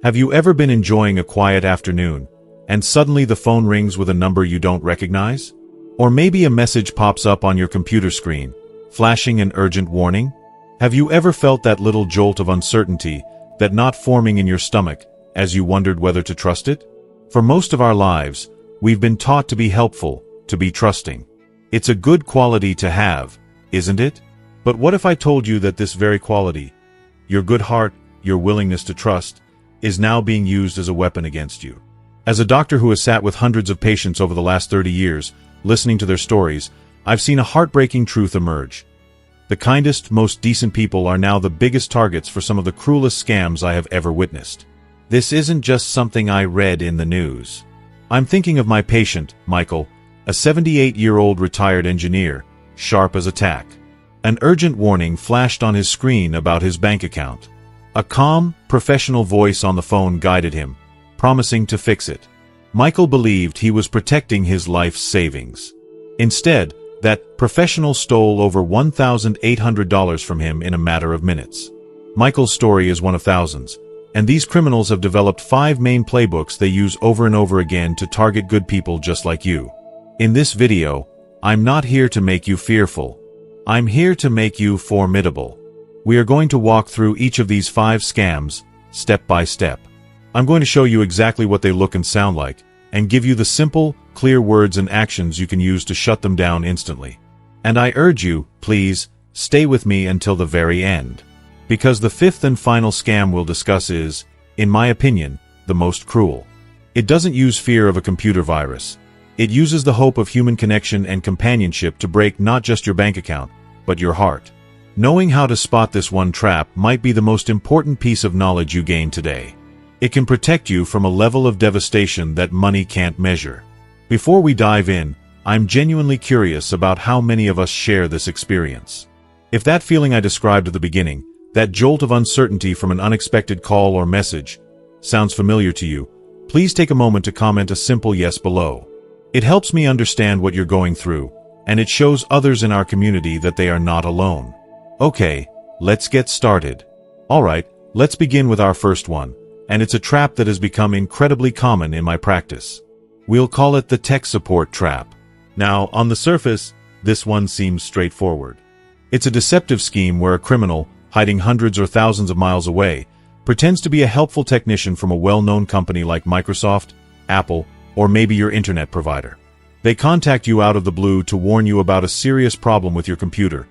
Have you ever been enjoying a quiet afternoon, and suddenly the phone rings with a number you don't recognize? Or maybe a message pops up on your computer screen, flashing an urgent warning? Have you ever felt that little jolt of uncertainty, that knot forming in your stomach, as you wondered whether to trust it? For most of our lives, we've been taught to be helpful, to be trusting. It's a good quality to have, isn't it? But what if I told you that this very quality, your good heart, your willingness to trust, is now being used as a weapon against you? As a doctor who has sat with hundreds of patients over the last 30 years, listening to their stories, I've seen a heartbreaking truth emerge. The kindest, most decent people are now the biggest targets for some of the cruelest scams I have ever witnessed. This isn't just something I read in the news. I'm thinking of my patient, Michael, a 78-year-old retired engineer, sharp as a tack. An urgent warning flashed on his screen about his bank account. A calm, professional voice on the phone guided him, promising to fix it. Michael believed he was protecting his life's savings. Instead, that professional stole over $1,800 from him in a matter of minutes. Michael's story is one of thousands, and these criminals have developed 5 main playbooks they use over and over again to target good people just like you. In this video, I'm not here to make you fearful. I'm here to make you formidable. We are going to walk through each of these 5 scams, step by step. I'm going to show you exactly what they look and sound like, and give you the simple, clear words and actions you can use to shut them down instantly. And I urge you, please, stay with me until the very end. Because the 5th and final scam we'll discuss is, in my opinion, the most cruel. It doesn't use fear of a computer virus. It uses the hope of human connection and companionship to break not just your bank account, but your heart. Knowing how to spot this one trap might be the most important piece of knowledge you gain today. It can protect you from a level of devastation that money can't measure. Before we dive in, I'm genuinely curious about how many of us share this experience. If that feeling I described at the beginning, that jolt of uncertainty from an unexpected call or message, sounds familiar to you, please take a moment to comment a simple yes below. It helps me understand what you're going through, and it shows others in our community that they are not alone. Okay, let's get started. Alright, let's begin with our first one, and it's a trap that has become incredibly common in my practice. We'll call it the tech support trap. Now, on the surface, this one seems straightforward. It's a deceptive scheme where a criminal, hiding hundreds or thousands of miles away, pretends to be a helpful technician from a well-known company like Microsoft, Apple, or maybe your internet provider. They contact you out of the blue to warn you about a serious problem with your computer.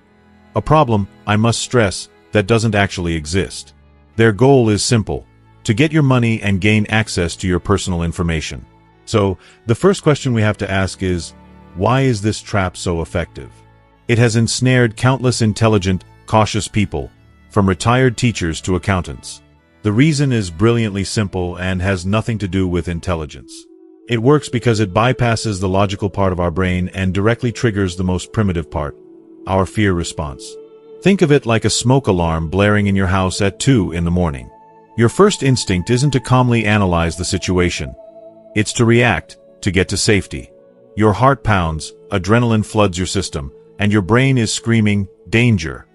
A problem, I must stress, that doesn't actually exist. Their goal is simple: to get your money and gain access to your personal information. So, the first question we have to ask is, why is this trap so effective? It has ensnared countless intelligent, cautious people, from retired teachers to accountants. The reason is brilliantly simple and has nothing to do with intelligence. It works because it bypasses the logical part of our brain and directly triggers the most primitive part, our fear response. Think of it like a smoke alarm blaring in your house at 2 in the morning. Your first instinct isn't to calmly analyze the situation. It's to react, to get to safety. Your heart pounds, adrenaline floods your system, and your brain is screaming, danger.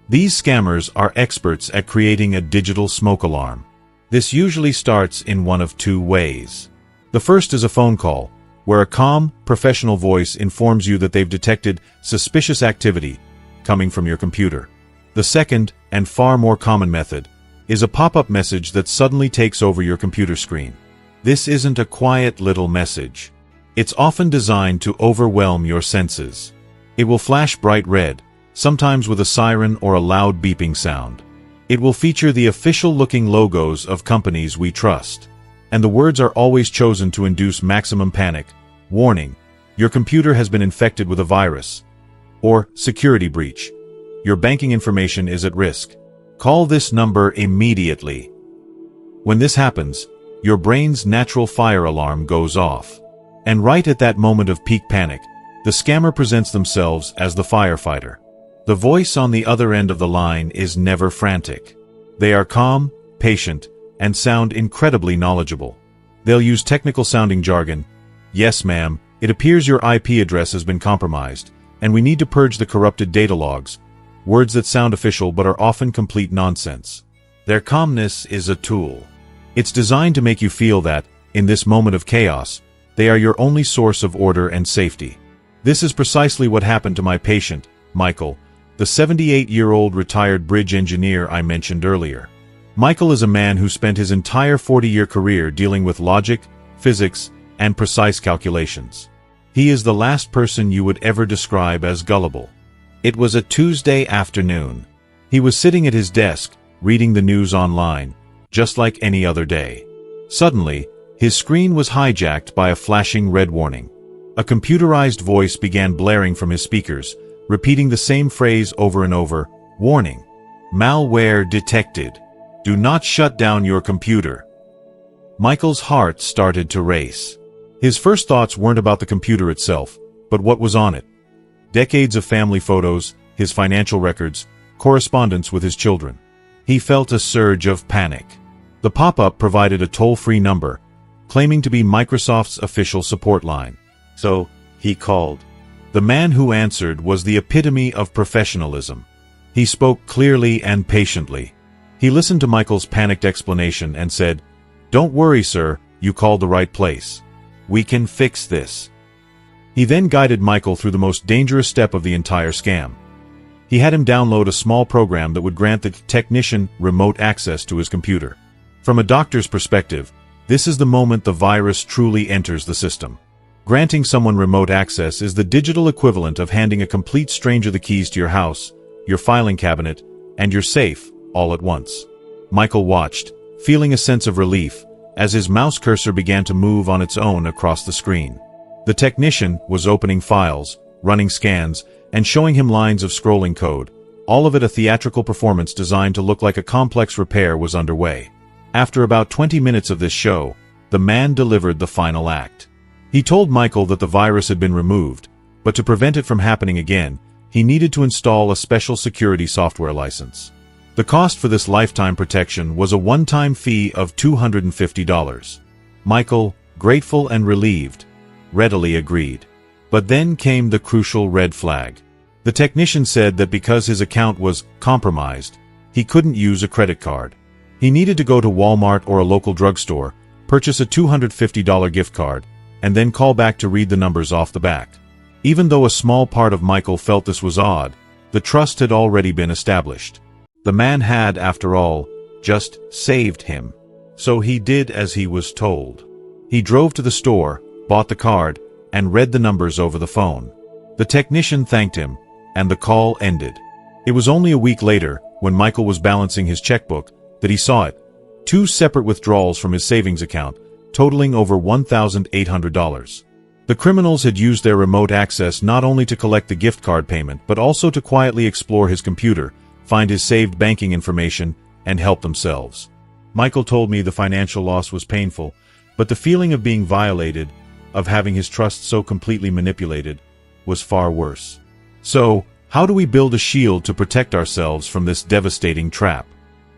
These scammers are experts at creating a digital smoke alarm. This usually starts in one of 2 ways. The first is a phone call, where a calm, professional voice informs you that they've detected suspicious activity coming from your computer. The second, and far more common method, is a pop-up message that suddenly takes over your computer screen. This isn't a quiet little message. It's often designed to overwhelm your senses. It will flash bright red, sometimes with a siren or a loud beeping sound. It will feature the official-looking logos of companies we trust. And the words are always chosen to induce maximum panic. Warning: your computer has been infected with a virus. Or security breach. Your banking information is at risk. Call this number immediately. When this happens, your brain's natural fire alarm goes off. And right at that moment of peak panic, the scammer presents themselves as the firefighter. The voice on the other end of the line is never frantic. They are calm, patient, and sound incredibly knowledgeable. They'll use technical-sounding jargon. Yes, ma'am, it appears your IP address has been compromised, and we need to purge the corrupted data logs. Words that sound official but are often complete nonsense. Their calmness is a tool. It's designed to make you feel that, in this moment of chaos, they are your only source of order and safety. This is precisely what happened to my patient, Michael, the 78-year-old retired bridge engineer I mentioned earlier. Michael is a man who spent his entire 40-year career dealing with logic, physics, and precise calculations. He is the last person you would ever describe as gullible. It was a Tuesday afternoon. He was sitting at his desk, reading the news online, just like any other day. Suddenly, his screen was hijacked by a flashing red warning. A computerized voice began blaring from his speakers, repeating the same phrase over and over, "Warning. Malware detected. Do not shut down your computer." Michael's heart started to race. His first thoughts weren't about the computer itself, but what was on it. Decades of family photos, his financial records, correspondence with his children. He felt a surge of panic. The pop-up provided a toll-free number, claiming to be Microsoft's official support line. So, he called. The man who answered was the epitome of professionalism. He spoke clearly and patiently. He listened to Michael's panicked explanation and said, "Don't worry, sir, you called the right place. We can fix this." He then guided Michael through the most dangerous step of the entire scam. He had him download a small program that would grant the technician remote access to his computer. From a doctor's perspective, this is the moment the virus truly enters the system. Granting someone remote access is the digital equivalent of handing a complete stranger the keys to your house, your filing cabinet, and your safe, all at once. Michael watched, feeling a sense of relief, as his mouse cursor began to move on its own across the screen. The technician was opening files, running scans, and showing him lines of scrolling code, all of it a theatrical performance designed to look like a complex repair was underway. After about 20 minutes of this show, the man delivered the final act. He told Michael that the virus had been removed, but to prevent it from happening again, he needed to install a special security software license. The cost for this lifetime protection was a one-time fee of $250. Michael, grateful and relieved, readily agreed. But then came the crucial red flag. The technician said that because his account was compromised, he couldn't use a credit card. He needed to go to Walmart or a local drugstore, purchase a $250 gift card, and then call back to read the numbers off the back. Even though a small part of Michael felt this was odd, the trust had already been established. The man had, after all, just saved him. So he did as he was told. He drove to the store, bought the card, and read the numbers over the phone. The technician thanked him, and the call ended. It was only a week later, when Michael was balancing his checkbook, that he saw it. 2 separate withdrawals from his savings account, totaling over $1,800. The criminals had used their remote access not only to collect the gift card payment but also to quietly explore his computer, find his saved banking information, and help themselves. Michael told me the financial loss was painful, but the feeling of being violated, of having his trust so completely manipulated, was far worse. So, how do we build a shield to protect ourselves from this devastating trap?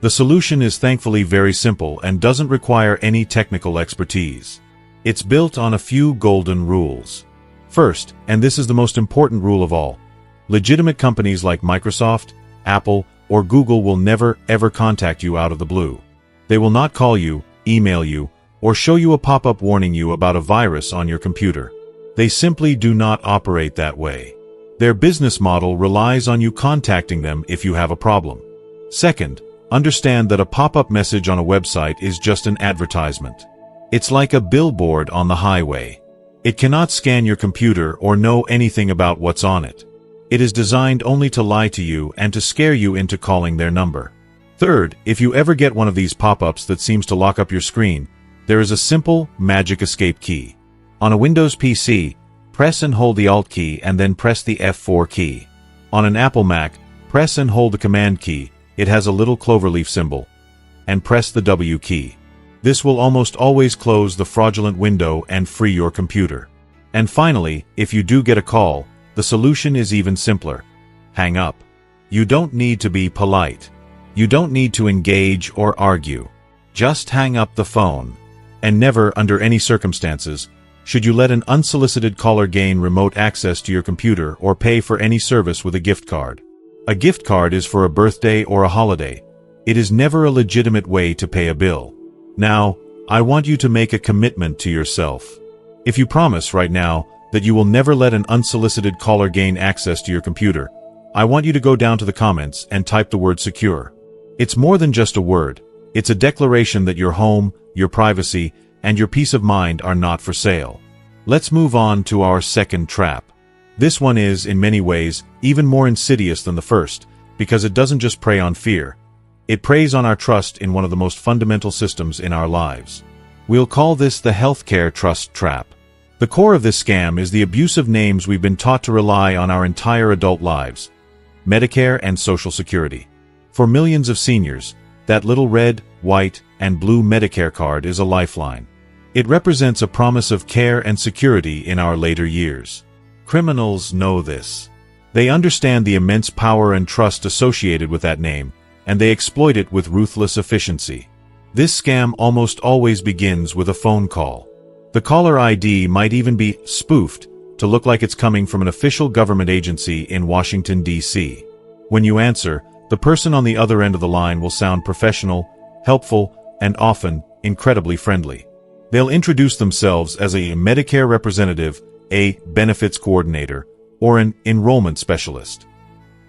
The solution is thankfully very simple and doesn't require any technical expertise. It's built on a few golden rules. First, and this is the most important rule of all, legitimate companies like Microsoft, Apple, or Google will never, ever contact you out of the blue. They will not call you, email you, or show you a pop-up warning you about a virus on your computer. They simply do not operate that way. Their business model relies on you contacting them if you have a problem. Second, understand that a pop-up message on a website is just an advertisement. It's like a billboard on the highway. It cannot scan your computer or know anything about what's on it. It is designed only to lie to you and to scare you into calling their number. Third, if you ever get one of these pop-ups that seems to lock up your screen, there is a simple, magic escape key. On a Windows PC, press and hold the Alt key and then press the F4 key. On an Apple Mac, press and hold the Command key, it has a little cloverleaf symbol, and press the W key. This will almost always close the fraudulent window and free your computer. And finally, if you do get a call, the solution is even simpler. Hang up. You don't need to be polite. You don't need to engage or argue. Just hang up the phone. And never, under any circumstances, should you let an unsolicited caller gain remote access to your computer or pay for any service with a gift card. A gift card is for a birthday or a holiday. It is never a legitimate way to pay a bill. Now, I want you to make a commitment to yourself. If you promise right now that you will never let an unsolicited caller gain access to your computer, I want you to go down to the comments and type the word secure. It's more than just a word. It's a declaration that your home, your privacy, and your peace of mind are not for sale. Let's move on to our second trap. This one is, in many ways, even more insidious than the first, because it doesn't just prey on fear. It preys on our trust in one of the most fundamental systems in our lives. We'll call this the healthcare trust trap. The core of this scam is the abuse of names we've been taught to rely on our entire adult lives: Medicare and Social Security. For millions of seniors, that little red, white, and blue Medicare card is a lifeline. It represents a promise of care and security in our later years. Criminals know this. They understand the immense power and trust associated with that name, and they exploit it with ruthless efficiency. This scam almost always begins with a phone call. The caller ID might even be spoofed to look like it's coming from an official government agency in Washington, D.C. When you answer, the person on the other end of the line will sound professional, helpful, and often incredibly friendly. They'll introduce themselves as a Medicare representative, a benefits coordinator, or an enrollment specialist.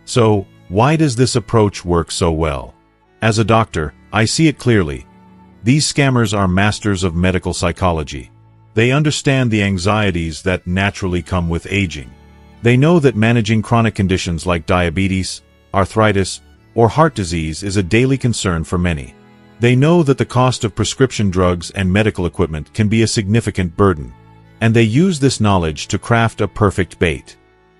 So, why does this approach work so well? As a doctor, I see it clearly. These scammers are masters of medical psychology. They understand the anxieties that naturally come with aging. They know that managing chronic conditions like diabetes, arthritis, or heart disease is a daily concern for many. They know that the cost of prescription drugs and medical equipment can be a significant burden, and they use this knowledge to craft a perfect bait.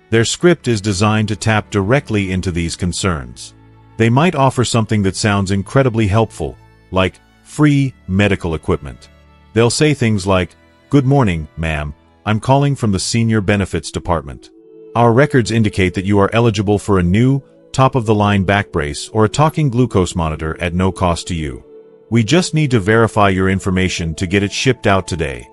Their script is designed to tap directly into these concerns. They might offer something that sounds incredibly helpful, like free medical equipment. They'll say things like, "Good morning, ma'am. I'm calling from the Senior Benefits Department. Our records indicate that you are eligible for a new, top-of-the-line back brace or a talking glucose monitor at no cost to you. We just need to verify your information to get it shipped out today."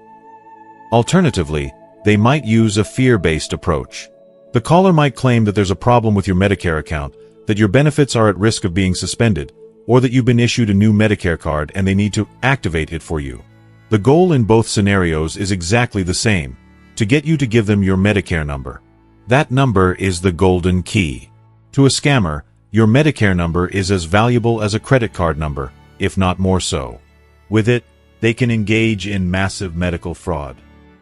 Alternatively, they might use a fear-based approach. The caller might claim that there's a problem with your Medicare account, that your benefits are at risk of being suspended, or that you've been issued a new Medicare card and they need to activate it for you. The goal in both scenarios is exactly the same: to get you to give them your Medicare number. That number is the golden key. To a scammer, your Medicare number is as valuable as a credit card number, if not more so. With it, they can engage in massive medical fraud.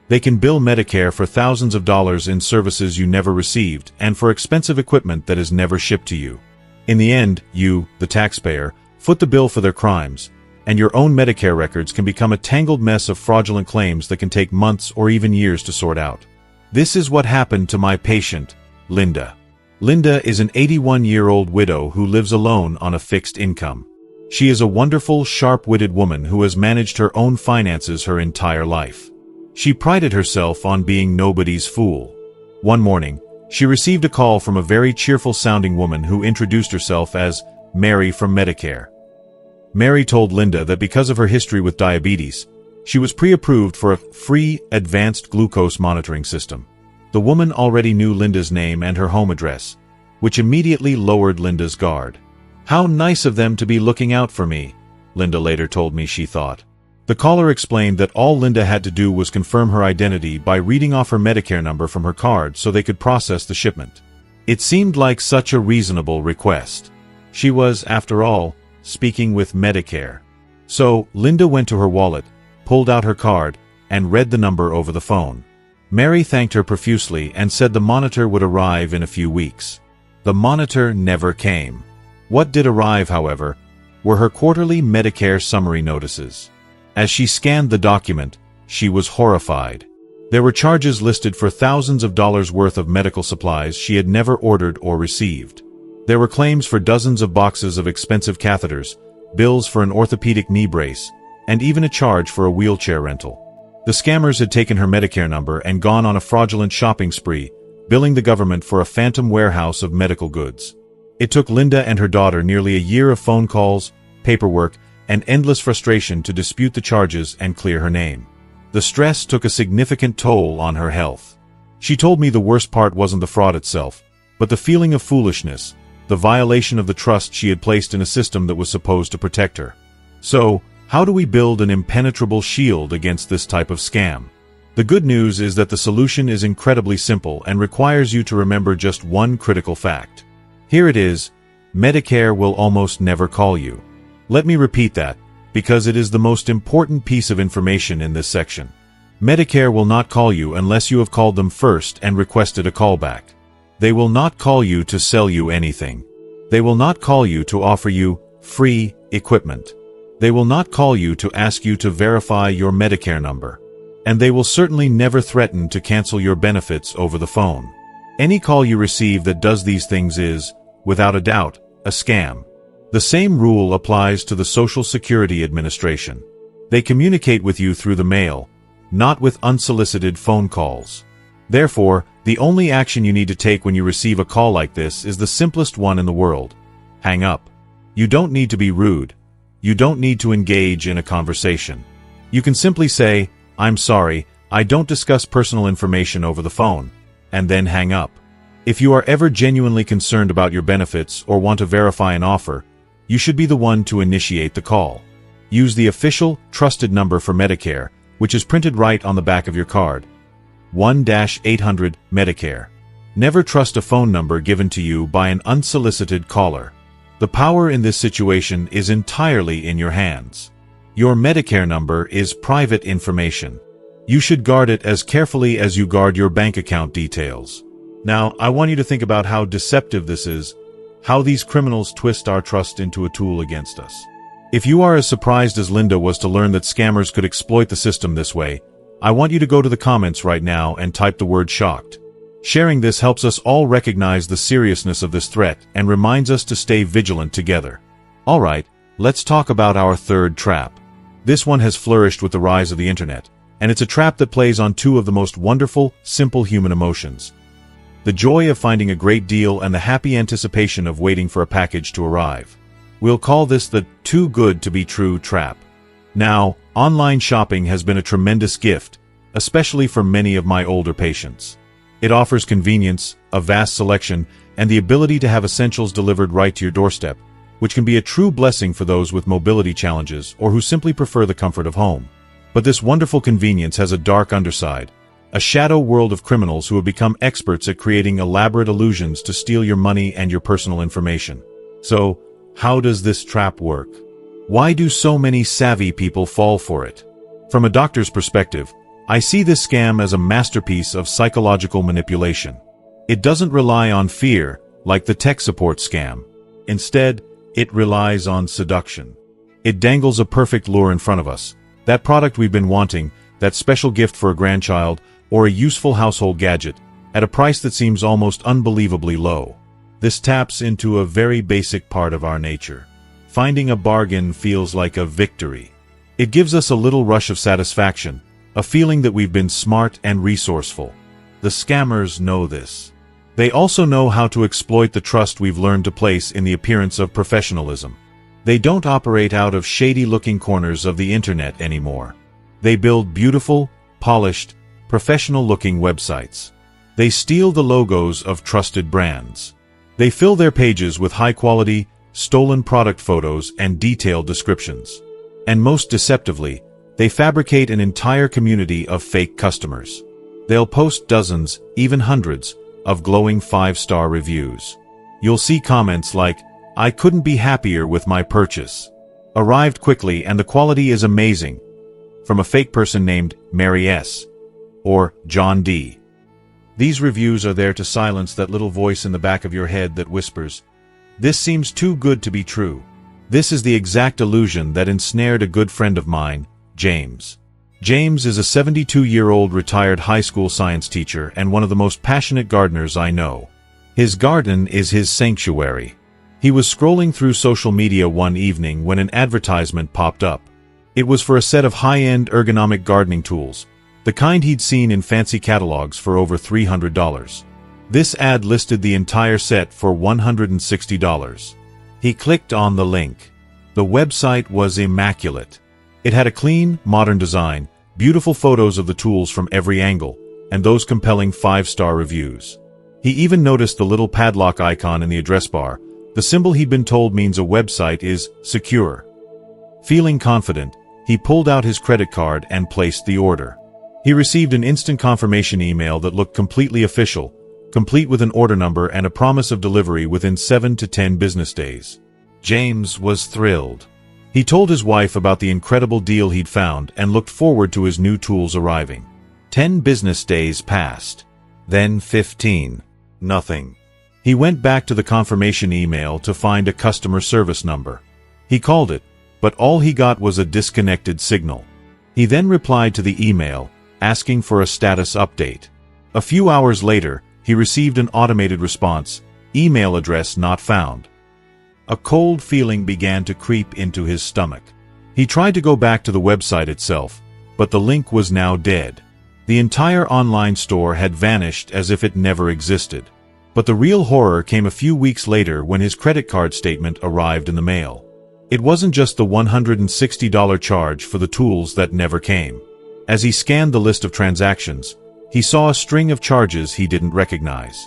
They can bill Medicare for thousands of dollars in services you never received and for expensive equipment that is never shipped to you. In the end, you, the taxpayer, foot the bill for their crimes, and your own Medicare records can become a tangled mess of fraudulent claims that can take months or even years to sort out. This is what happened to my patient, Linda. Linda is an 81-year-old widow who lives alone on a fixed income. She is a wonderful, sharp-witted woman who has managed her own finances her entire life. She prided herself on being nobody's fool. One morning, she received a call from a very cheerful-sounding woman who introduced herself as Mary from Medicare. Mary told Linda that because of her history with diabetes, she was pre-approved for a free, advanced glucose monitoring system. The woman already knew Linda's name and her home address, which immediately lowered Linda's guard. "How nice of them to be looking out for me," Linda later told me she thought. The caller explained that all Linda had to do was confirm her identity by reading off her Medicare number from her card so they could process the shipment. It seemed like such a reasonable request. She was, after all, speaking with Medicare. So, Linda went to her wallet, pulled out her card, and read the number over the phone. Mary thanked her profusely and said the monitor would arrive in a few weeks. The monitor never came. What did arrive, however, were her quarterly Medicare summary notices. As she scanned the document, she was horrified. There were charges listed for thousands of dollars worth of medical supplies she had never ordered or received. There were claims for dozens of boxes of expensive catheters, bills for an orthopedic knee brace, and even a charge for a wheelchair rental. The scammers had taken her Medicare number and gone on a fraudulent shopping spree, billing the government for a phantom warehouse of medical goods. It took Linda and her daughter nearly a year of phone calls, paperwork, and endless frustration to dispute the charges and clear her name. The stress took a significant toll on her health. She told me the worst part wasn't the fraud itself, but the feeling of foolishness, the violation of the trust she had placed in a system that was supposed to protect her. So, How do we build an impenetrable shield against this type of scam? The good news is that the solution is incredibly simple and requires you to remember just one critical fact. Here it is: Medicare will almost never call you. Let me repeat that, because it is the most important piece of information in this section. Medicare will not call you unless you have called them first and requested a callback. They will not call you to sell you anything. They will not call you to offer you free equipment. They will not call you to ask you to verify your Medicare number. And they will certainly never threaten to cancel your benefits over the phone. Any call you receive that does these things is, without a doubt, a scam. The same rule applies to the Social Security Administration. They communicate with you through the mail, not with unsolicited phone calls. Therefore, the only action you need to take when you receive a call like this is the simplest one in the world: hang up. You don't need to be rude. You don't need to engage in a conversation. You can simply say, "I'm sorry, I don't discuss personal information over the phone," and then hang up. If you are ever genuinely concerned about your benefits or want to verify an offer, you should be the one to initiate the call. Use the official, trusted number for Medicare, which is printed right on the back of your card. 1-800 Medicare. Never trust a phone number given to you by an unsolicited caller. The power in this situation is entirely in your hands. Your Medicare number is private information. You should guard it as carefully as you guard your bank account details. Now, I want you to think about how deceptive this is, how these criminals twist our trust into a tool against us. If you are as surprised as Linda was to learn that scammers could exploit the system this way, I want you to go to the comments right now and type the word shocked. Sharing this helps us all recognize the seriousness of this threat and reminds us to stay vigilant together. Alright, let's talk about our third trap. This one has flourished with the rise of the internet, and it's a trap that plays on two of the most wonderful, simple human emotions: the joy of finding a great deal and the happy anticipation of waiting for a package to arrive. We'll call this the too good to be true trap. Now, online shopping has been a tremendous gift, especially for many of my older patients. It offers convenience, a vast selection, and the ability to have essentials delivered right to your doorstep, which can be a true blessing for those with mobility challenges or who simply prefer the comfort of home. But this wonderful convenience has a dark underside, a shadow world of criminals who have become experts at creating elaborate illusions to steal your money and your personal information. So, how does this trap work? Why do so many savvy people fall for it? From a doctor's perspective, I see this scam as a masterpiece of psychological manipulation. It doesn't rely on fear, like the tech support scam. Instead, it relies on seduction. It dangles a perfect lure in front of us, that product we've been wanting, that special gift for a grandchild, or a useful household gadget, at a price that seems almost unbelievably low. This taps into a very basic part of our nature. Finding a bargain feels like a victory. It gives us a little rush of satisfaction, a feeling that we've been smart and resourceful. The scammers know this. They also know how to exploit the trust we've learned to place in the appearance of professionalism. They don't operate out of shady-looking corners of the internet anymore. They build beautiful, polished, professional-looking websites. They steal the logos of trusted brands. They fill their pages with high-quality, stolen product photos and detailed descriptions. And most deceptively, they fabricate an entire community of fake customers. They'll post dozens, even hundreds, of glowing 5-star reviews. You'll see comments like, "I couldn't be happier with my purchase. Arrived quickly and the quality is amazing," from a fake person named Mary S. or John D. These reviews are there to silence that little voice in the back of your head that whispers, "This seems too good to be true." This is the exact illusion that ensnared a good friend of mine, James. James is a 72-year-old retired high school science teacher and one of the most passionate gardeners I know. His garden is his sanctuary. He was scrolling through social media one evening when an advertisement popped up. It was for a set of high-end ergonomic gardening tools, the kind he'd seen in fancy catalogs for over $300. This ad listed the entire set for $160. He clicked on the link. The website was immaculate. It had a clean, modern design, beautiful photos of the tools from every angle, and those compelling 5-star reviews. He even noticed the little padlock icon in the address bar, the symbol he'd been told means a website is secure. Feeling confident, he pulled out his credit card and placed the order. He received an instant confirmation email that looked completely official, complete with an order number and a promise of delivery within 7 to 10 business days. James was thrilled. He told his wife about the incredible deal he'd found and looked forward to his new tools arriving. 10 business days passed. Then 15. Nothing. He went back to the confirmation email to find a customer service number. He called it, but all he got was a disconnected signal. He then replied to the email, asking for a status update. A few hours later, he received an automated response, email address not found. A cold feeling began to creep into his stomach. He tried to go back to the website itself, but the link was now dead. The entire online store had vanished as if it never existed. But the real horror came a few weeks later when his credit card statement arrived in the mail. It wasn't just the $160 charge for the tools that never came. As he scanned the list of transactions, he saw a string of charges he didn't recognize.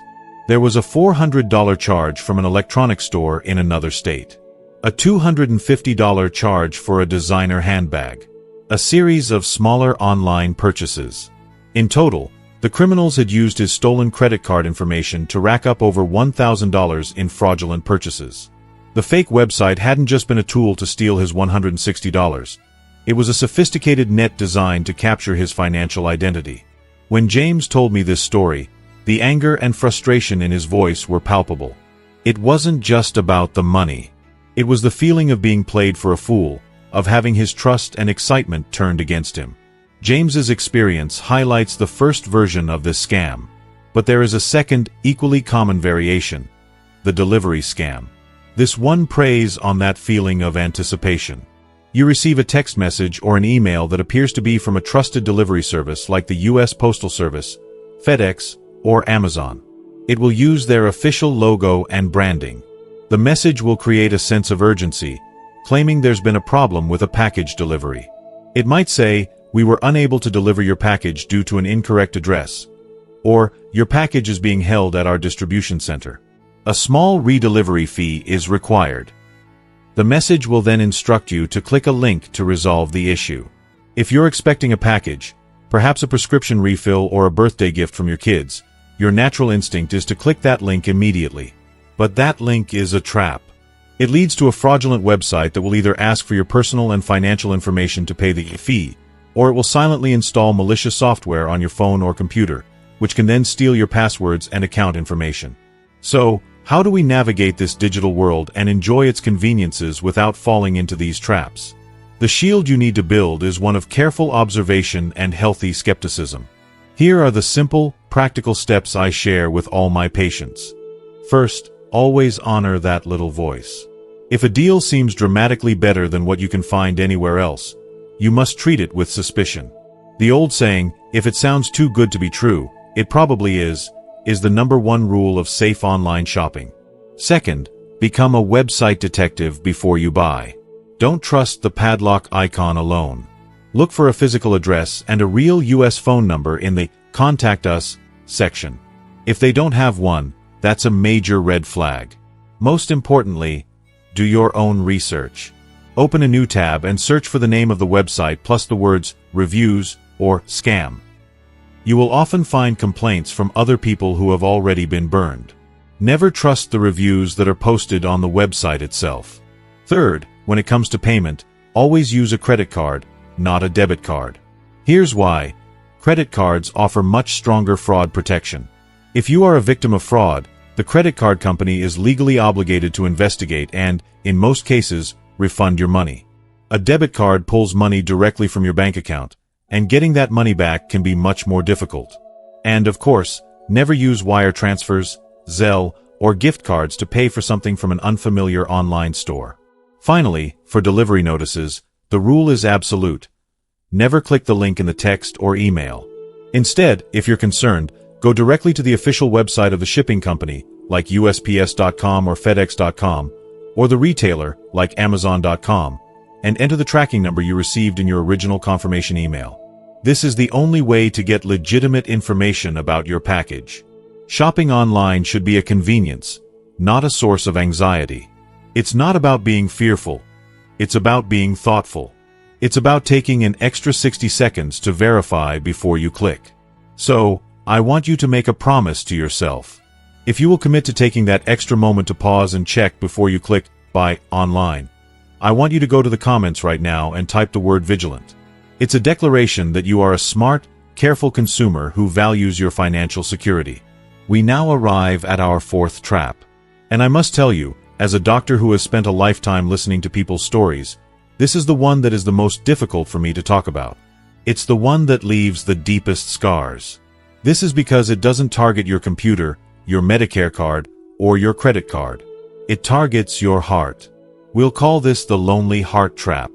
There was a $400 charge from an electronics store in another state, a $250 charge for a designer handbag, a series of smaller online purchases. In total, the criminals had used his stolen credit card information to rack up over $1,000 in fraudulent purchases. The fake website hadn't just been a tool to steal his $160. It was a sophisticated net designed to capture his financial identity. When James told me this story, the anger and frustration in his voice were palpable. It wasn't just about the money. It was the feeling of being played for a fool, of having his trust and excitement turned against him. James's experience highlights the first version of this scam. But there is a second, equally common variation: the delivery scam. This one preys on that feeling of anticipation. You receive a text message or an email that appears to be from a trusted delivery service like the U.S. Postal Service, FedEx, or Amazon. It will use their official logo and branding. The message will create a sense of urgency, claiming there's been a problem with a package delivery. It might say, "We were unable to deliver your package due to an incorrect address," or "Your package is being held at our distribution center. A small redelivery fee is required." The message will then instruct you to click a link to resolve the issue. If you're expecting a package, perhaps a prescription refill or a birthday gift from your kids, your natural instinct is to click that link immediately. But that link is a trap. It leads to a fraudulent website that will either ask for your personal and financial information to pay the fee, or it will silently install malicious software on your phone or computer, which can then steal your passwords and account information. So, how do we navigate this digital world and enjoy its conveniences without falling into these traps? The shield you need to build is one of careful observation and healthy skepticism. Here are the simple, practical steps I share with all my patients. First, always honor that little voice. If a deal seems dramatically better than what you can find anywhere else, you must treat it with suspicion. The old saying, "If it sounds too good to be true, it probably is the number one rule of safe online shopping. Second, become a website detective before you buy. Don't trust the padlock icon alone. Look for a physical address and a real U.S. phone number in the Contact Us section. If they don't have one, that's a major red flag. Most importantly, do your own research. Open a new tab and search for the name of the website plus the words reviews or scam. You will often find complaints from other people who have already been burned. Never trust the reviews that are posted on the website itself. Third, when it comes to payment, always use a credit card, not a debit card. Here's why. Credit cards offer much stronger fraud protection. If you are a victim of fraud, the credit card company is legally obligated to investigate and, in most cases, refund your money. A debit card pulls money directly from your bank account, and getting that money back can be much more difficult. And of course, never use wire transfers, Zelle, or gift cards to pay for something from an unfamiliar online store. Finally, for delivery notices, the rule is absolute. Never click the link in the text or email. Instead, if you're concerned, go directly to the official website of the shipping company, like USPS.com or FedEx.com, or the retailer, like Amazon.com, and enter the tracking number you received in your original confirmation email. This is the only way to get legitimate information about your package. Shopping online should be a convenience, not a source of anxiety. It's not about being fearful. It's about being thoughtful. It's about taking an extra 60 seconds to verify before you click. So, I want you to make a promise to yourself. If you will commit to taking that extra moment to pause and check before you click buy online, I want you to go to the comments right now and type the word vigilant. It's a declaration that you are a smart, careful consumer who values your financial security. We now arrive at our fourth trap. And I must tell you, as a doctor who has spent a lifetime listening to people's stories, this is the one that is the most difficult for me to talk about. It's the one that leaves the deepest scars. This is because it doesn't target your computer, your Medicare card, or your credit card. It targets your heart. We'll call this the lonely heart trap.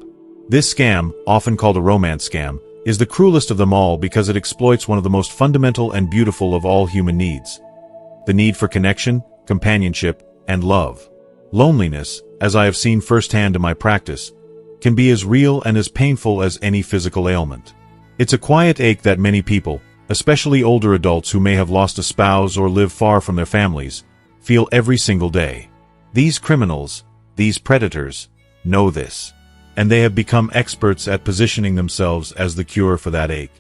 This scam, often called a romance scam, is the cruelest of them all because it exploits one of the most fundamental and beautiful of all human needs: the need for connection, companionship, and love. Loneliness, as I have seen firsthand in my practice, can be as real and as painful as any physical ailment. It's a quiet ache that many people, especially older adults who may have lost a spouse or live far from their families, feel every single day. These criminals, these predators, know this, and they have become experts at positioning themselves as the cure for that ache.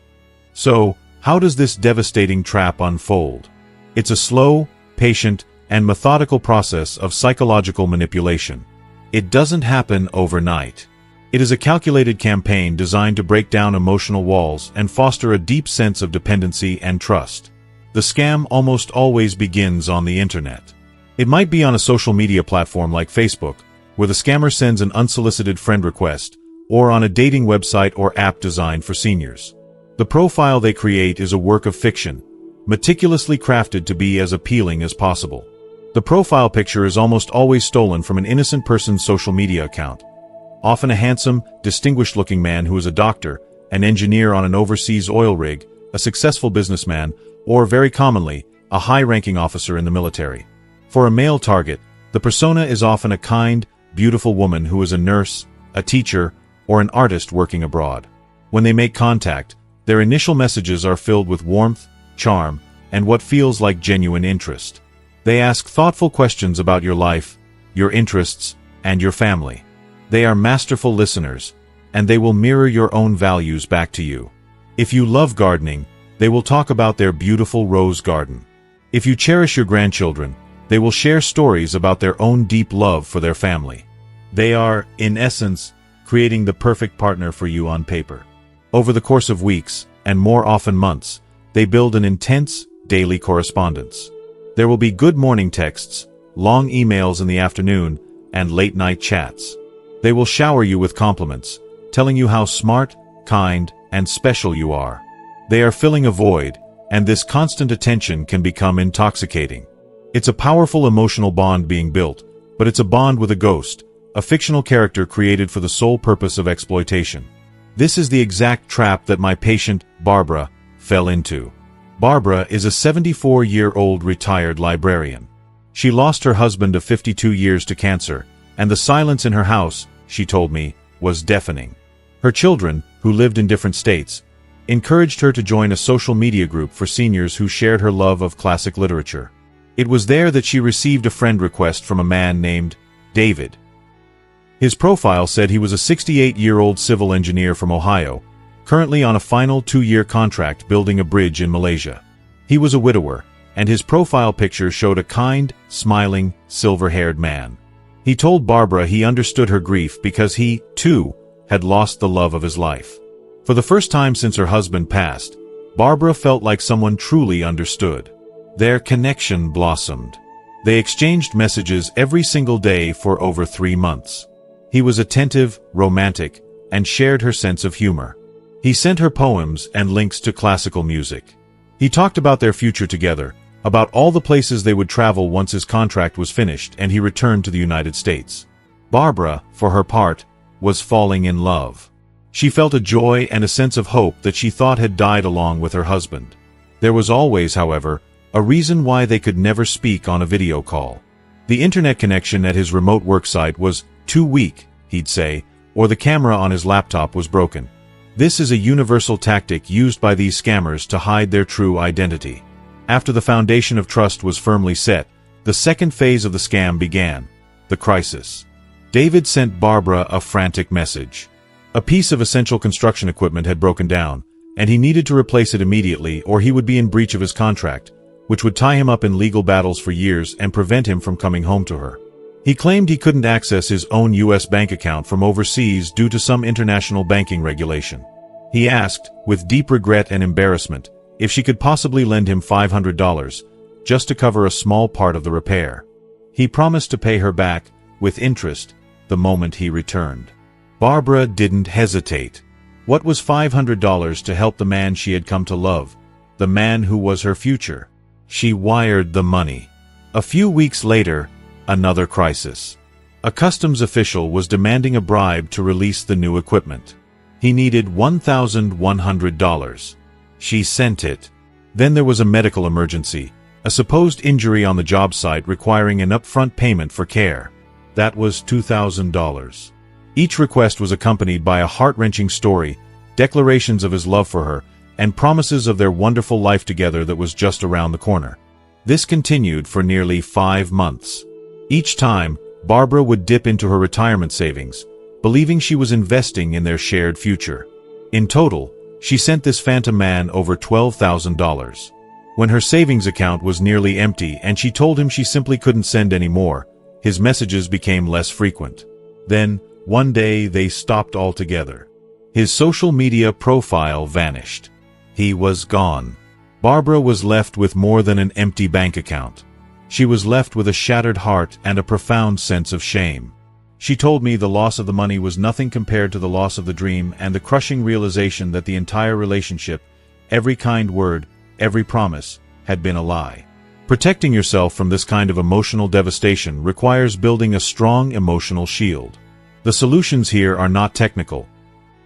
So, how does this devastating trap unfold? It's a slow, patient, and methodical process of psychological manipulation. It doesn't happen overnight. It is a calculated campaign designed to break down emotional walls and foster a deep sense of dependency and trust. The scam almost always begins on the internet. It might be on a social media platform like Facebook, where the scammer sends an unsolicited friend request, or on a dating website or app designed for seniors. The profile they create is a work of fiction, meticulously crafted to be as appealing as possible. The profile picture is almost always stolen from an innocent person's social media account, often a handsome, distinguished-looking man who is a doctor, an engineer on an overseas oil rig, a successful businessman, or, very commonly, a high-ranking officer in the military. For a male target, the persona is often a kind, beautiful woman who is a nurse, a teacher, or an artist working abroad. When they make contact, their initial messages are filled with warmth, charm, and what feels like genuine interest. They ask thoughtful questions about your life, your interests, and your family. They are masterful listeners, and they will mirror your own values back to you. If you love gardening, they will talk about their beautiful rose garden. If you cherish your grandchildren, they will share stories about their own deep love for their family. They are, in essence, creating the perfect partner for you on paper. Over the course of weeks, and more often months, they build an intense, daily correspondence. There will be good morning texts, long emails in the afternoon, and late-night chats. They will shower you with compliments, telling you how smart, kind, and special you are. They are filling a void, and this constant attention can become intoxicating. It's a powerful emotional bond being built, but it's a bond with a ghost, a fictional character created for the sole purpose of exploitation. This is the exact trap that my patient, Barbara, fell into. Barbara is a 74-year-old retired librarian. She lost her husband of 52 years to cancer, and the silence in her house, she told me, was deafening. Her children, who lived in different states, encouraged her to join a social media group for seniors who shared her love of classic literature. It was there that she received a friend request from a man named David. His profile said he was a 68-year-old civil engineer from Ohio, currently on a final 2-year contract building a bridge in Malaysia. He was a widower, and his profile picture showed a kind, smiling, silver-haired man. He told Barbara he understood her grief because he, too, had lost the love of his life. For the first time since her husband passed, Barbara felt like someone truly understood. Their connection blossomed. They exchanged messages every single day for over 3 months. He was attentive, romantic, and shared her sense of humor. He sent her poems and links to classical music. He talked about their future together, about all the places they would travel once his contract was finished and he returned to the United States. Barbara, for her part, was falling in love. She felt a joy and a sense of hope that she thought had died along with her husband. There was always, however, a reason why they could never speak on a video call. The internet connection at his remote worksite was too weak, he'd say, or the camera on his laptop was broken. This is a universal tactic used by these scammers to hide their true identity. After the foundation of trust was firmly set, the second phase of the scam began, the crisis. David sent Barbara a frantic message. A piece of essential construction equipment had broken down, and he needed to replace it immediately or he would be in breach of his contract, which would tie him up in legal battles for years and prevent him from coming home to her. He claimed he couldn't access his own U.S. bank account from overseas due to some international banking regulation. He asked, with deep regret and embarrassment, if she could possibly lend him $500, just to cover a small part of the repair. He promised to pay her back, with interest, the moment he returned. Barbara didn't hesitate. What was $500 to help the man she had come to love, the man who was her future? She wired the money. A few weeks later, another crisis. A customs official was demanding a bribe to release the new equipment. He needed $1,100. She sent it. Then there was a medical emergency, a supposed injury on the job site requiring an upfront payment for care. That was $2,000. Each request was accompanied by a heart-wrenching story, declarations of his love for her, and promises of their wonderful life together that was just around the corner. This continued for nearly 5 months. Each time, Barbara would dip into her retirement savings, believing she was investing in their shared future. In total, she sent this phantom man over $12,000. When her savings account was nearly empty and she told him she simply couldn't send any more, his messages became less frequent. Then, one day they stopped altogether. His social media profile vanished. He was gone. Barbara was left with more than an empty bank account. She was left with a shattered heart and a profound sense of shame. She told me the loss of the money was nothing compared to the loss of the dream and the crushing realization that the entire relationship, every kind word, every promise, had been a lie. Protecting yourself from this kind of emotional devastation requires building a strong emotional shield. The solutions here are not technical.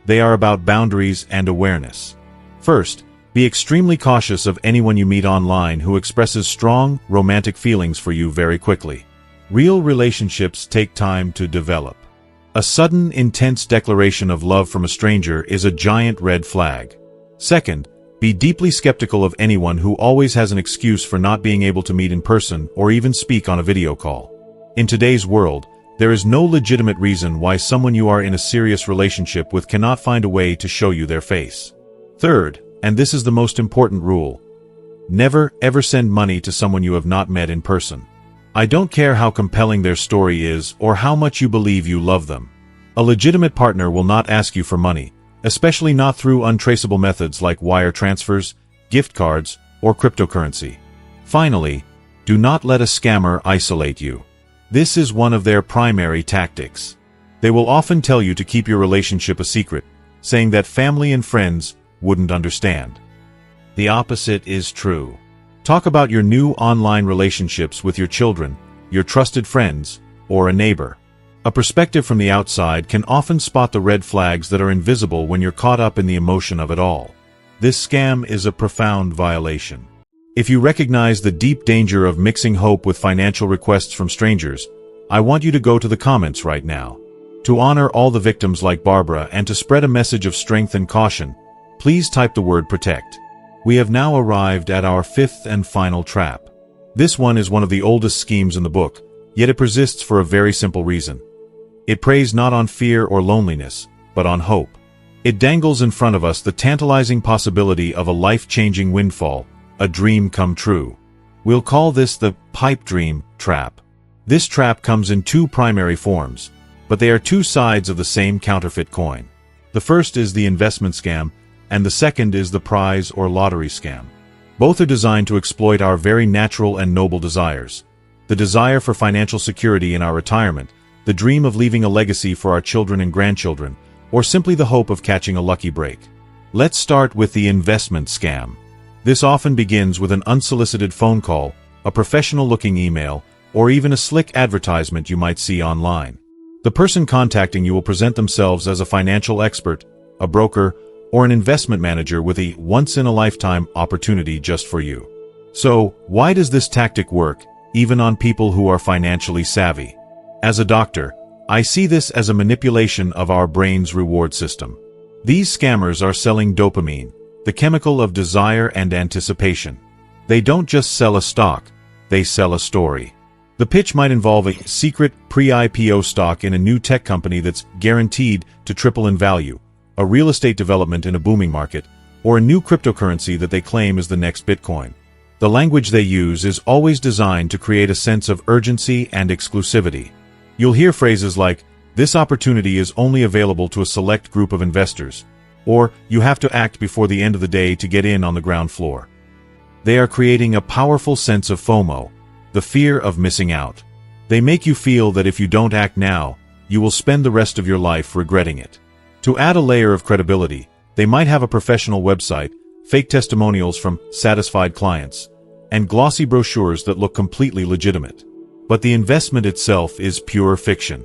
They are about boundaries and awareness. First, be extremely cautious of anyone you meet online who expresses strong, romantic feelings for you very quickly. Real relationships take time to develop. A sudden, intense declaration of love from a stranger is a giant red flag. Second, be deeply skeptical of anyone who always has an excuse for not being able to meet in person or even speak on a video call. In today's world, there is no legitimate reason why someone you are in a serious relationship with cannot find a way to show you their face. Third, and this is the most important rule, never ever send money to someone you have not met in person. I don't care how compelling their story is or how much you believe you love them. A legitimate partner will not ask you for money, especially not through untraceable methods like wire transfers, gift cards, or cryptocurrency. Finally, do not let a scammer isolate you. This is one of their primary tactics. They will often tell you to keep your relationship a secret, saying that family and friends wouldn't understand. The opposite is true. Talk about your new online relationships with your children, your trusted friends, or a neighbor. A perspective from the outside can often spot the red flags that are invisible when you're caught up in the emotion of it all. This scam is a profound violation. If you recognize the deep danger of mixing hope with financial requests from strangers, I want you to go to the comments right now. To honor all the victims like Barbara and to spread a message of strength and caution, please type the word protect. We have now arrived at our 5th and final trap. This one is one of the oldest schemes in the book, yet it persists for a very simple reason. It preys not on fear or loneliness, but on hope. It dangles in front of us the tantalizing possibility of a life-changing windfall, a dream come true. We'll call this the pipe dream trap. This trap comes in 2 primary forms, but they are 2 sides of the same counterfeit coin. The first is the investment scam, and the second is the prize or lottery scam. Both are designed to exploit our very natural and noble desires. The desire for financial security in our retirement, the dream of leaving a legacy for our children and grandchildren, or simply the hope of catching a lucky break. Let's start with the investment scam. This often begins with an unsolicited phone call, a professional-looking email, or even a slick advertisement you might see online. The person contacting you will present themselves as a financial expert, a broker, or an investment manager with a once-in-a-lifetime opportunity just for you. So, why does this tactic work, even on people who are financially savvy? As a doctor, I see this as a manipulation of our brain's reward system. These scammers are selling dopamine, the chemical of desire and anticipation. They don't just sell a stock, they sell a story. The pitch might involve a secret pre-IPO stock in a new tech company that's guaranteed to triple in value, a real estate development in a booming market, or a new cryptocurrency that they claim is the next Bitcoin. The language they use is always designed to create a sense of urgency and exclusivity. You'll hear phrases like, "This opportunity is only available to a select group of investors," or "You have to act before the end of the day to get in on the ground floor." They are creating a powerful sense of FOMO, the fear of missing out. They make you feel that if you don't act now, you will spend the rest of your life regretting it. To add a layer of credibility, they might have a professional website, fake testimonials from satisfied clients, and glossy brochures that look completely legitimate. But the investment itself is pure fiction.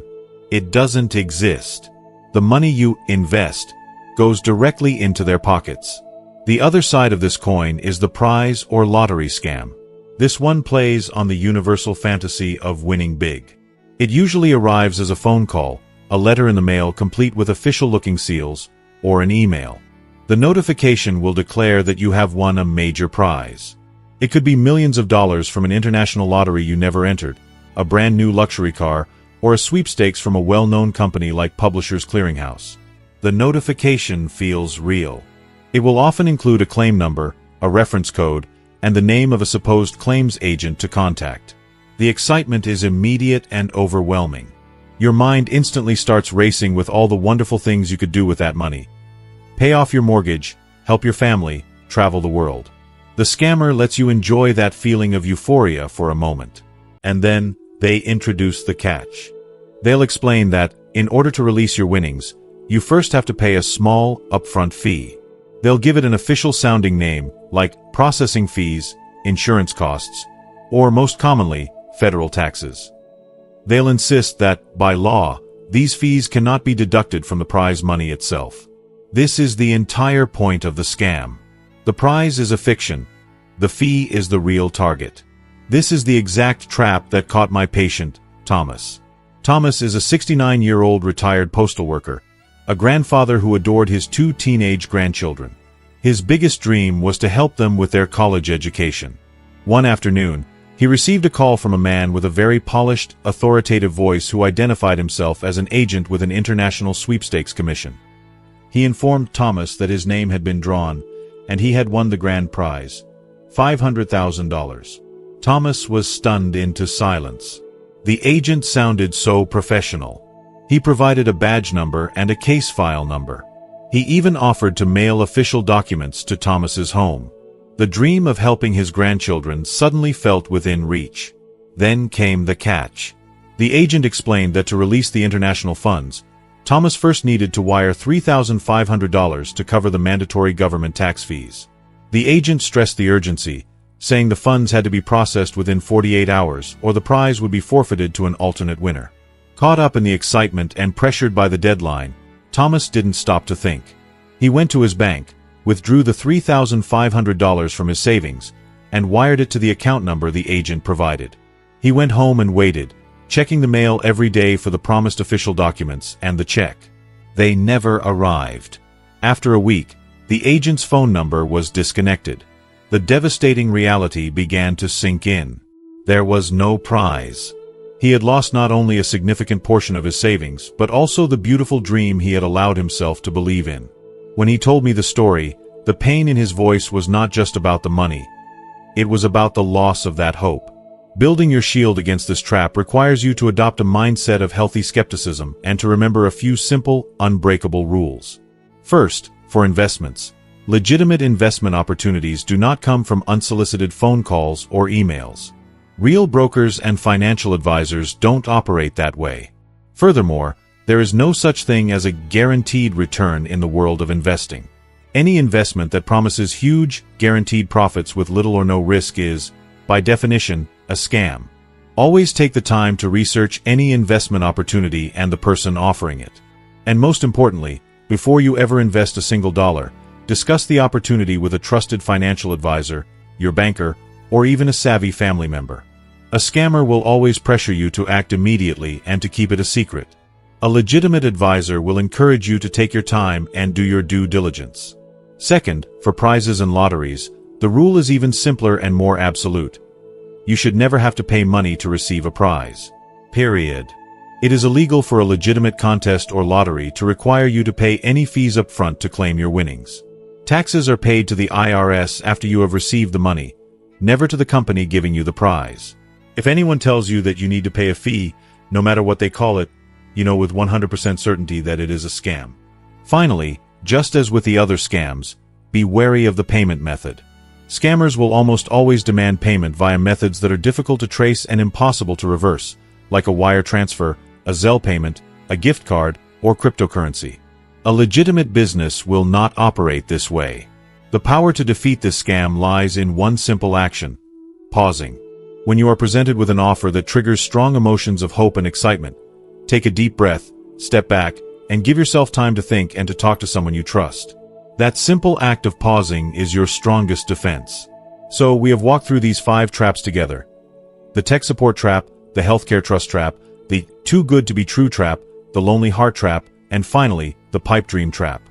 It doesn't exist. The money you invest goes directly into their pockets. The other side of this coin is the prize or lottery scam. This one plays on the universal fantasy of winning big. It usually arrives as a phone call, a letter in the mail complete with official-looking seals, or an email. The notification will declare that you have won a major prize. It could be millions of dollars from an international lottery you never entered, a brand new luxury car, or a sweepstakes from a well-known company like Publishers Clearinghouse. The notification feels real. It will often include a claim number, a reference code, and the name of a supposed claims agent to contact. The excitement is immediate and overwhelming. Your mind instantly starts racing with all the wonderful things you could do with that money. Pay off your mortgage, help your family, travel the world. The scammer lets you enjoy that feeling of euphoria for a moment. And then, they introduce the catch. They'll explain that, in order to release your winnings, you first have to pay a small, upfront fee. They'll give it an official-sounding name, like processing fees, insurance costs, or most commonly, federal taxes. They'll insist that, by law, these fees cannot be deducted from the prize money itself. This is the entire point of the scam. The prize is a fiction. The fee is the real target. This is the exact trap that caught my patient, Thomas. Thomas is a 69-year-old retired postal worker, a grandfather who adored his 2 teenage grandchildren. His biggest dream was to help them with their college education. One afternoon, he received a call from a man with a very polished, authoritative voice who identified himself as an agent with an international sweepstakes commission. He informed Thomas that his name had been drawn, and he had won the grand prize, $500,000. Thomas was stunned into silence. The agent sounded so professional. He provided a badge number and a case file number. He even offered to mail official documents to Thomas's home. The dream of helping his grandchildren suddenly felt within reach. Then came the catch. The agent explained that to release the international funds, Thomas first needed to wire $3,500 to cover the mandatory government tax fees. The agent stressed the urgency, saying the funds had to be processed within 48 hours or the prize would be forfeited to an alternate winner. Caught up in the excitement and pressured by the deadline, Thomas didn't stop to think. He went to his bank, withdrew the $3,500 from his savings, and wired it to the account number the agent provided. He went home and waited, checking the mail every day for the promised official documents and the check. They never arrived. After a week, the agent's phone number was disconnected. The devastating reality began to sink in. There was no prize. He had lost not only a significant portion of his savings, but also the beautiful dream he had allowed himself to believe in. When he told me the story, the pain in his voice was not just about the money. It was about the loss of that hope. Building your shield against this trap requires you to adopt a mindset of healthy skepticism and to remember a few simple, unbreakable rules. First, for investments, legitimate investment opportunities do not come from unsolicited phone calls or emails. Real brokers and financial advisors don't operate that way. Furthermore, there is no such thing as a guaranteed return in the world of investing. Any investment that promises huge, guaranteed profits with little or no risk is, by definition, a scam. Always take the time to research any investment opportunity and the person offering it. And most importantly, before you ever invest a single dollar, discuss the opportunity with a trusted financial advisor, your banker, or even a savvy family member. A scammer will always pressure you to act immediately and to keep it a secret. A legitimate advisor will encourage you to take your time and do your due diligence. Second, for prizes and lotteries, the rule is even simpler and more absolute. You should never have to pay money to receive a prize. Period. It is illegal for a legitimate contest or lottery to require you to pay any fees up front to claim your winnings. Taxes are paid to the IRS after you have received the money, never to the company giving you the prize. If anyone tells you that you need to pay a fee, no matter what they call it, you know with 100% certainty that it is a scam. Finally, just as with the other scams, be wary of the payment method. Scammers will almost always demand payment via methods that are difficult to trace and impossible to reverse, like a wire transfer, a Zelle payment, a gift card, or cryptocurrency. A legitimate business will not operate this way. The power to defeat this scam lies in one simple action: pausing. When you are presented with an offer that triggers strong emotions of hope and excitement, take a deep breath, step back, and give yourself time to think and to talk to someone you trust. That simple act of pausing is your strongest defense. So, we have walked through these 5 traps together: the tech support trap, the healthcare trust trap, the too good to be true trap, the lonely heart trap, and finally, the pipe dream trap.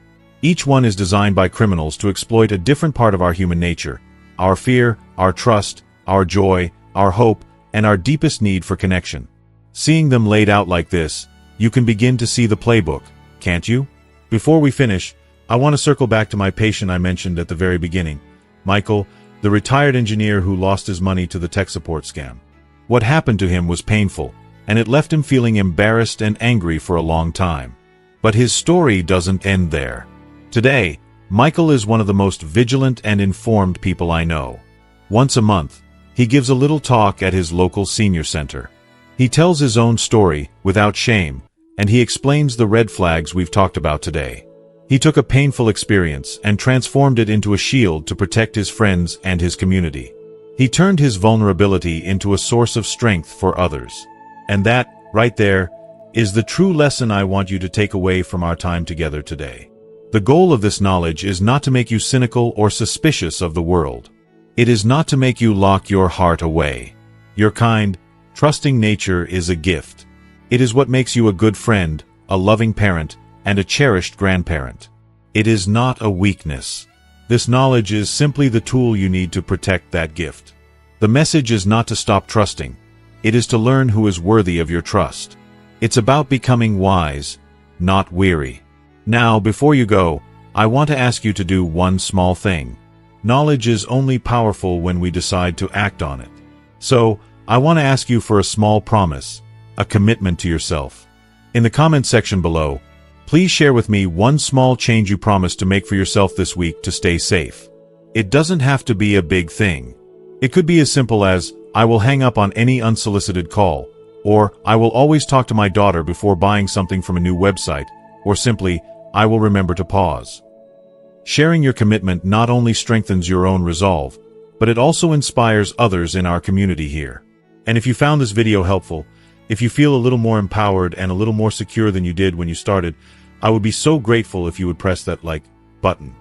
Each one is designed by criminals to exploit a different part of our human nature: our fear, our trust, our joy, our hope, and our deepest need for connection. Seeing them laid out like this, you can begin to see the playbook, can't you? Before we finish, I want to circle back to my patient I mentioned at the very beginning, Michael, the retired engineer who lost his money to the tech support scam. What happened to him was painful, and it left him feeling embarrassed and angry for a long time. But his story doesn't end there. Today, Michael is one of the most vigilant and informed people I know. Once a month, he gives a little talk at his local senior center. He tells his own story, without shame, and he explains the red flags we've talked about today. He took a painful experience and transformed it into a shield to protect his friends and his community. He turned his vulnerability into a source of strength for others. And that, right there, is the true lesson I want you to take away from our time together today. The goal of this knowledge is not to make you cynical or suspicious of the world. It is not to make you lock your heart away. Your kind, trusting nature is a gift. It is what makes you a good friend, a loving parent, and a cherished grandparent. It is not a weakness. This knowledge is simply the tool you need to protect that gift. The message is not to stop trusting. It is to learn who is worthy of your trust. It's about becoming wise, not weary. Now, before you go, I want to ask you to do one small thing. Knowledge is only powerful when we decide to act on it. So, I want to ask you for a small promise, a commitment to yourself. In the comment section below, please share with me one small change you promise to make for yourself this week to stay safe. It doesn't have to be a big thing. It could be as simple as, I will hang up on any unsolicited call, or I will always talk to my daughter before buying something from a new website, or simply, I will remember to pause. Sharing your commitment not only strengthens your own resolve, but it also inspires others in our community here. And if you found this video helpful, if you feel a little more empowered and a little more secure than you did when you started, I would be so grateful if you would press that like button.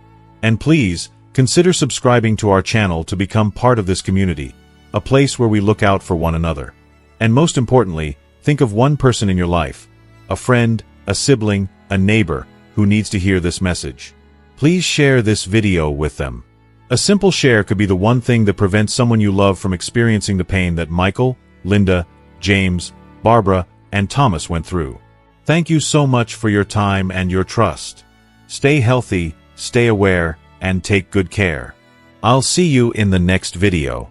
And please, consider subscribing to our channel to become part of this community, a place where we look out for one another. And most importantly, think of one person in your life, a friend, a sibling, a neighbor, who needs to hear this message. Please share this video with them. A simple share could be the one thing that prevents someone you love from experiencing the pain that Michael, Linda, James, Barbara, and Thomas went through. Thank you so much for your time and your trust. Stay healthy, stay aware, and take good care. I'll see you in the next video.